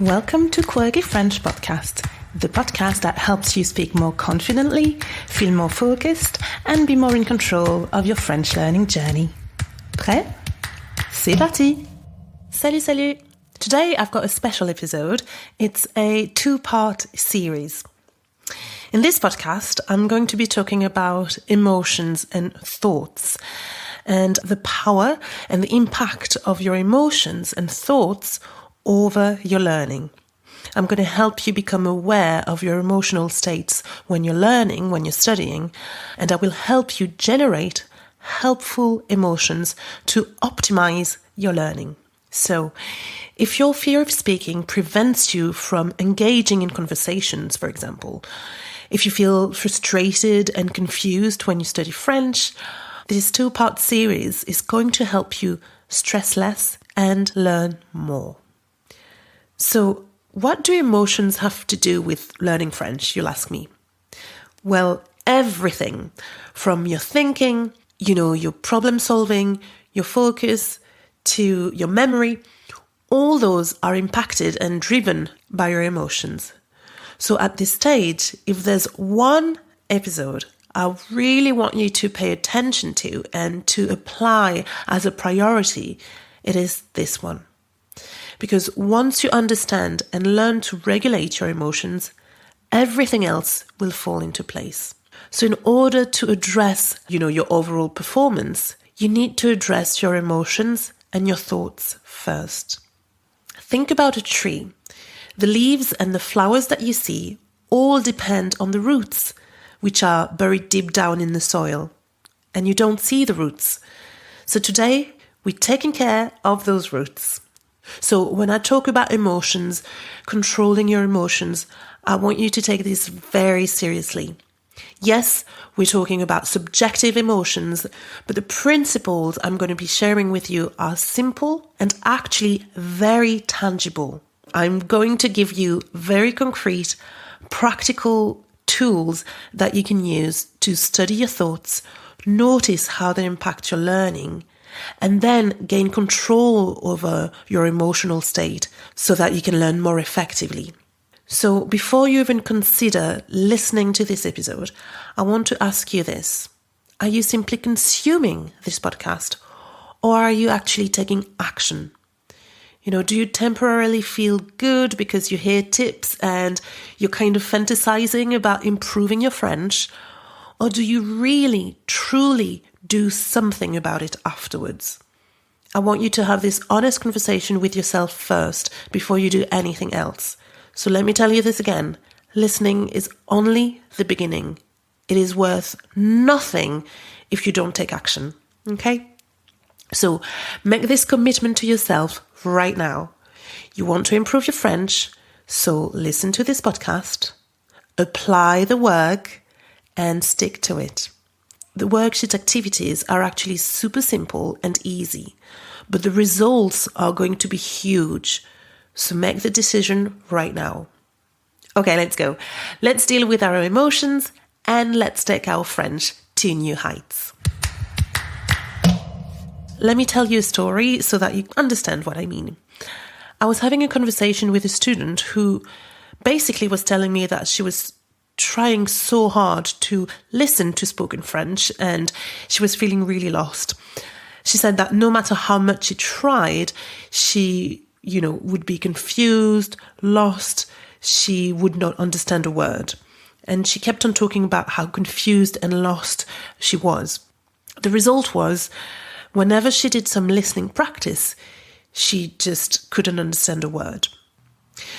Welcome to Quirky French Podcast, the podcast that helps you speak more confidently, feel more focused, and be more in control of your French learning journey. Prêt? C'est parti! Salut, salut! Today I've got a special episode. It's a two-part series. In this podcast, I'm going to be talking about emotions and thoughts, and the power and the impact of your emotions and thoughts over your learning. I'm going to help you become aware of your emotional states when you're learning, when you're studying, and I will help you generate helpful emotions to optimize your learning. So, if your fear of speaking prevents you from engaging in conversations, for example, if you feel frustrated and confused when you study French, this two-part series is going to help you stress less and learn more. So, what do emotions have to do with learning French, you'll ask me? Well, everything from your thinking, your problem solving, your focus, to your memory, all those are impacted and driven by your emotions. So at this stage, if there's one episode I really want you to pay attention to and to apply as a priority, it is this one. Because once you understand and learn to regulate your emotions, everything else will fall into place. So in order to address, your overall performance, you need to address your emotions and your thoughts first. Think about a tree. The leaves and the flowers that you see all depend on the roots, which are buried deep down in the soil. And you don't see the roots. So today, we're taking care of those roots. So when I talk about emotions, controlling your emotions, I want you to take this very seriously. Yes, we're talking about subjective emotions, but the principles I'm going to be sharing with you are simple and actually very tangible. I'm going to give you very concrete, practical tools that you can use to study your thoughts, notice how they impact your learning, and then gain control over your emotional state so that you can learn more effectively. So before you even consider listening to this episode, I want to ask you this. Are you simply consuming this podcast, or are you actually taking action? Do you temporarily feel good because you hear tips and you're kind of fantasizing about improving your French? Or do you really, truly do something about it afterwards? I want you to have this honest conversation with yourself first before you do anything else. So let me tell you this again. Listening is only the beginning. It is worth nothing if you don't take action. Okay? So make this commitment to yourself right now. You want to improve your French, so listen to this podcast, apply the work, and stick to it. The worksheet activities are actually super simple and easy, but the results are going to be huge. So make the decision right now. Okay, let's go. Let's deal with our emotions and let's take our French to new heights. Let me tell you a story so that you understand what I mean. I was having a conversation with a student who basically was telling me that she was trying so hard to listen to spoken French and she was feeling really lost. She said that no matter how much she tried, she, would be confused, lost, she would not understand a word. And she kept on talking about how confused and lost she was. The result was, whenever she did some listening practice, she just couldn't understand a word.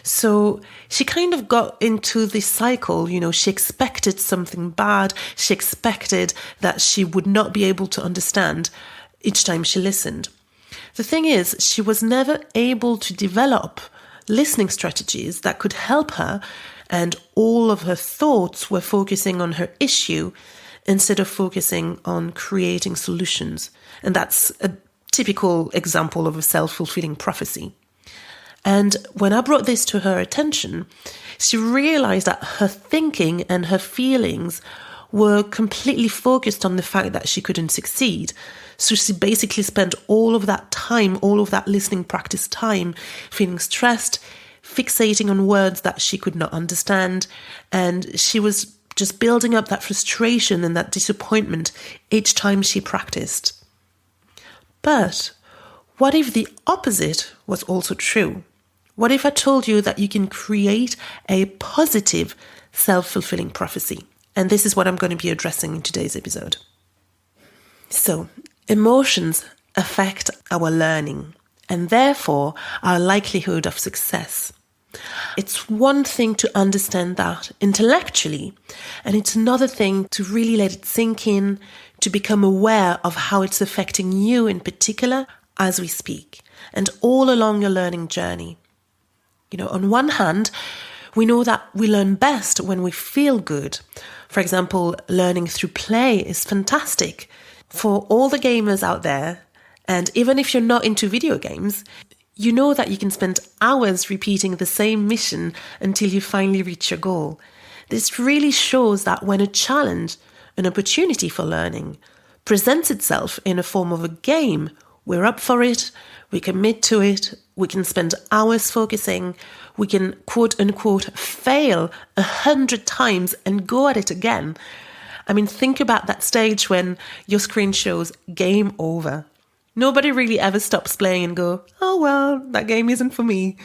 So she kind of got into this cycle, she expected something bad. She expected that she would not be able to understand each time she listened. The thing is, she was never able to develop listening strategies that could help her, and all of her thoughts were focusing on her issue instead of focusing on creating solutions. And that's a typical example of a self-fulfilling prophecy. And when I brought this to her attention, she realized that her thinking and her feelings were completely focused on the fact that she couldn't succeed. So she basically spent all of that time, all of that listening practice time, feeling stressed, fixating on words that she could not understand, and she was just building up that frustration and that disappointment each time she practiced. But what if the opposite was also true? What if I told you that you can create a positive self-fulfilling prophecy? And this is what I'm going to be addressing in today's episode. So, emotions affect our learning and therefore our likelihood of success. It's one thing to understand that intellectually, and it's another thing to really let it sink in, to become aware of how it's affecting you in particular as we speak, and all along your learning journey. On one hand, we know that we learn best when we feel good. For example, learning through play is fantastic. For all the gamers out there, and even if you're not into video games, you know that you can spend hours repeating the same mission until you finally reach your goal. This really shows that when a challenge, an opportunity for learning, presents itself in a form of a game, we're up for it, we commit to it, we can spend hours focusing, we can quote unquote fail 100 times and go at it again. I mean, think about that stage when your screen shows game over. Nobody really ever stops playing and go, oh well, that game isn't for me.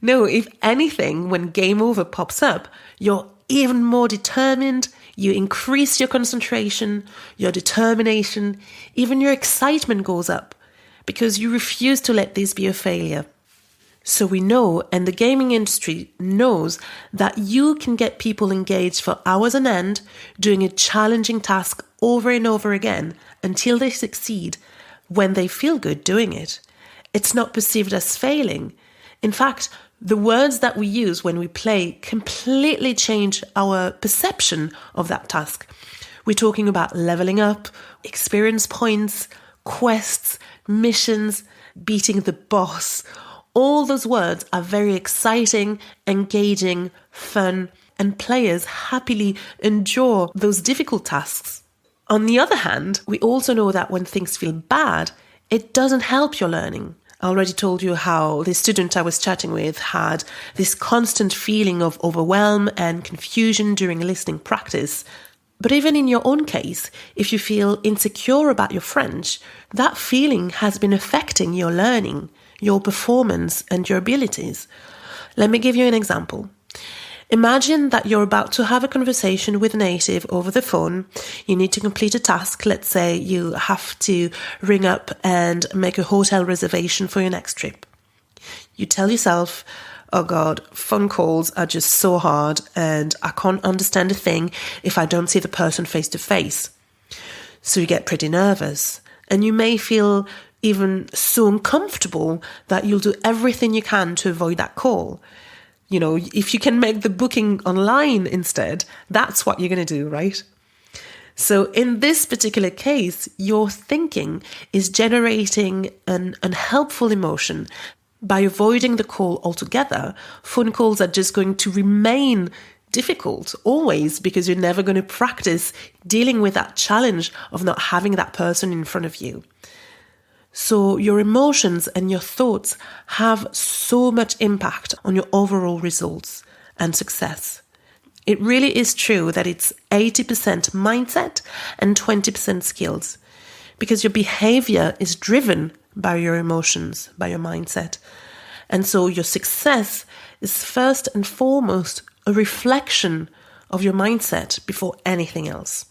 No, if anything, when game over pops up, you're even more determined, you increase your concentration, your determination, even your excitement goes up because you refuse to let this be a failure. So we know, and the gaming industry knows, that you can get people engaged for hours on end doing a challenging task over and over again until they succeed when they feel good doing it. It's not perceived as failing. In fact, the words that we use when we play completely change our perception of that task. We're talking about leveling up, experience points, quests, missions, beating the boss. All those words are very exciting, engaging, fun, and players happily endure those difficult tasks. On the other hand, we also know that when things feel bad, it doesn't help your learning. I already told you how the student I was chatting with had this constant feeling of overwhelm and confusion during listening practice. But even in your own case, if you feel insecure about your French, that feeling has been affecting your learning, your performance, and your abilities. Let me give you an example. Imagine that you're about to have a conversation with a native over the phone. You need to complete a task. Let's say you have to ring up and make a hotel reservation for your next trip. You tell yourself, oh God, phone calls are just so hard and I can't understand a thing if I don't see the person face to face. So you get pretty nervous and you may feel even so uncomfortable that you'll do everything you can to avoid that call. If you can make the booking online instead, that's what you're going to do, right? So in this particular case, your thinking is generating an unhelpful emotion. By avoiding the call altogether, phone calls are just going to remain difficult always because you're never going to practice dealing with that challenge of not having that person in front of you. So your emotions and your thoughts have so much impact on your overall results and success. It really is true that it's 80% mindset and 20% skills, because your behavior is driven by your emotions, by your mindset. And so your success is first and foremost a reflection of your mindset before anything else.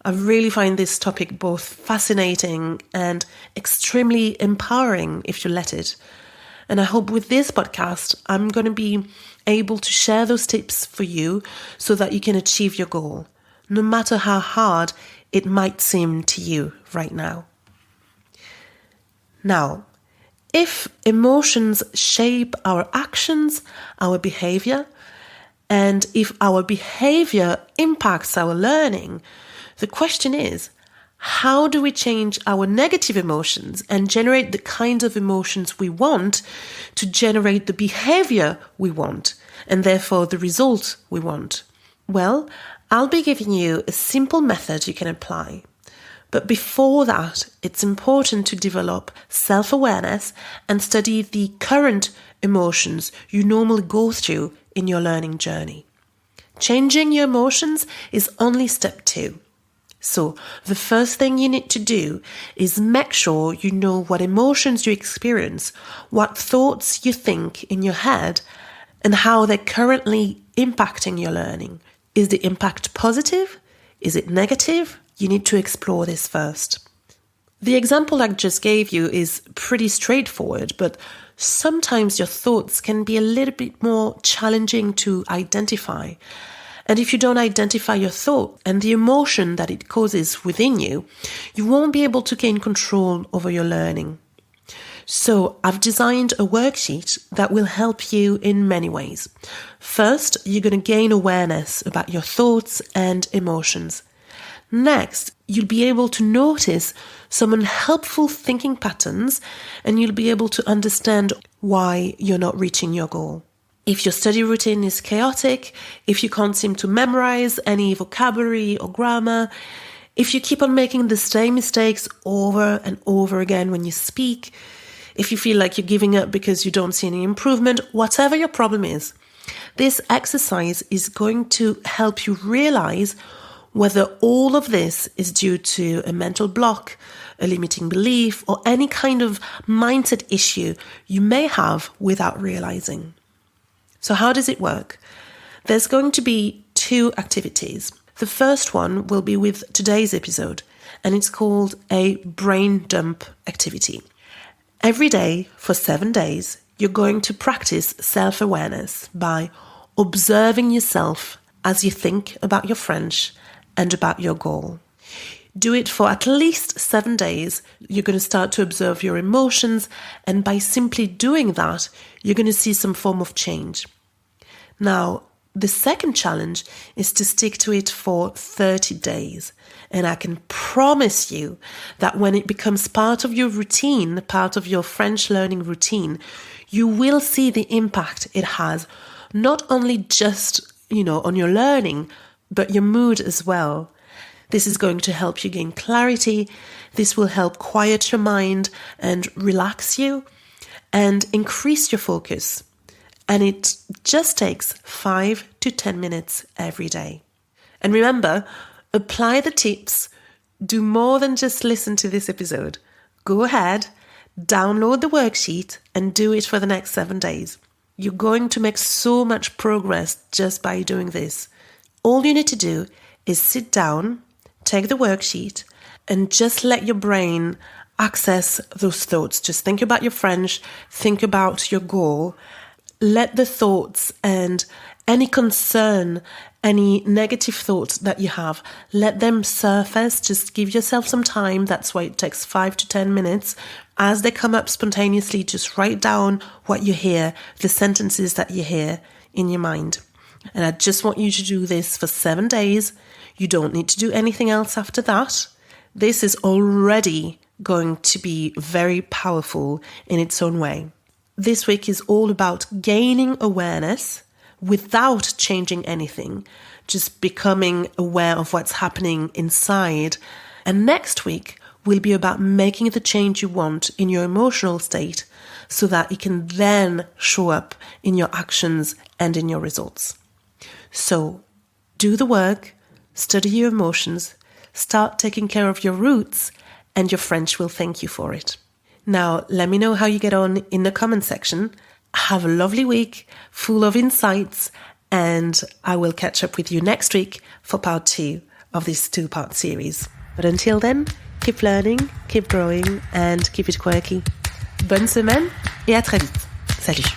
I really find this topic both fascinating and extremely empowering if you let it. And I hope with this podcast, I'm going to be able to share those tips for you so that you can achieve your goal, no matter how hard it might seem to you right now. Now, if emotions shape our actions, our behavior, and if our behavior impacts our learning, the question is, how do we change our negative emotions and generate the kinds of emotions we want to generate the behavior we want and therefore the result we want? Well, I'll be giving you a simple method you can apply. But before that, it's important to develop self-awareness and study the current emotions you normally go through in your learning journey. Changing your emotions is only step 2. So the first thing you need to do is make sure you know what emotions you experience, what thoughts you think in your head, and how they're currently impacting your learning. Is the impact positive? Is it negative? You need to explore this first. The example I just gave you is pretty straightforward, but sometimes your thoughts can be a little bit more challenging to identify. And if you don't identify your thought and the emotion that it causes within you, you won't be able to gain control over your learning. So I've designed a worksheet that will help you in many ways. First, you're going to gain awareness about your thoughts and emotions. Next, you'll be able to notice some unhelpful thinking patterns, and you'll be able to understand why you're not reaching your goal. If your study routine is chaotic, if you can't seem to memorize any vocabulary or grammar, if you keep on making the same mistakes over and over again when you speak, if you feel like you're giving up because you don't see any improvement, whatever your problem is, this exercise is going to help you realize whether all of this is due to a mental block, a limiting belief, or any kind of mindset issue you may have without realizing. So how does it work? There's going to be 2 activities. The first one will be with today's episode, and it's called a brain dump activity. Every day for 7 days, you're going to practice self-awareness by observing yourself as you think about your French and about your goal. Do it for at least 7 days. You're going to start to observe your emotions, and by simply doing that, you're going to see some form of change. Now, the second challenge is to stick to it for 30 days. And I can promise you that when it becomes part of your routine, part of your French learning routine, you will see the impact it has, not only just, on your learning, but your mood as well. This is going to help you gain clarity. This will help quiet your mind and relax you and increase your focus. And it just takes 5 to 10 minutes every day. And remember, apply the tips. Do more than just listen to this episode. Go ahead, download the worksheet and do it for the next 7 days. You're going to make so much progress just by doing this. All you need to do is sit down, take the worksheet, and just let your brain access those thoughts. Just think about your French, think about your goal. Let the thoughts and any concern, any negative thoughts that you have, let them surface. Just give yourself some time. That's why it takes 5 to 10 minutes. As they come up spontaneously, just write down what you hear, the sentences that you hear in your mind. And I just want you to do this for 7 days. You don't need to do anything else after that. This is already going to be very powerful in its own way. This week is all about gaining awareness without changing anything, just becoming aware of what's happening inside. And next week will be about making the change you want in your emotional state so that it can then show up in your actions and in your results. So do the work, study your emotions, start taking care of your roots, and your French will thank you for it. Now, let me know how you get on in the comment section. Have a lovely week full of insights, and I will catch up with you next week for part 2 of this 2-part series. But until then, keep learning, keep growing, and keep it quirky. Bonne semaine et à très vite. Salut!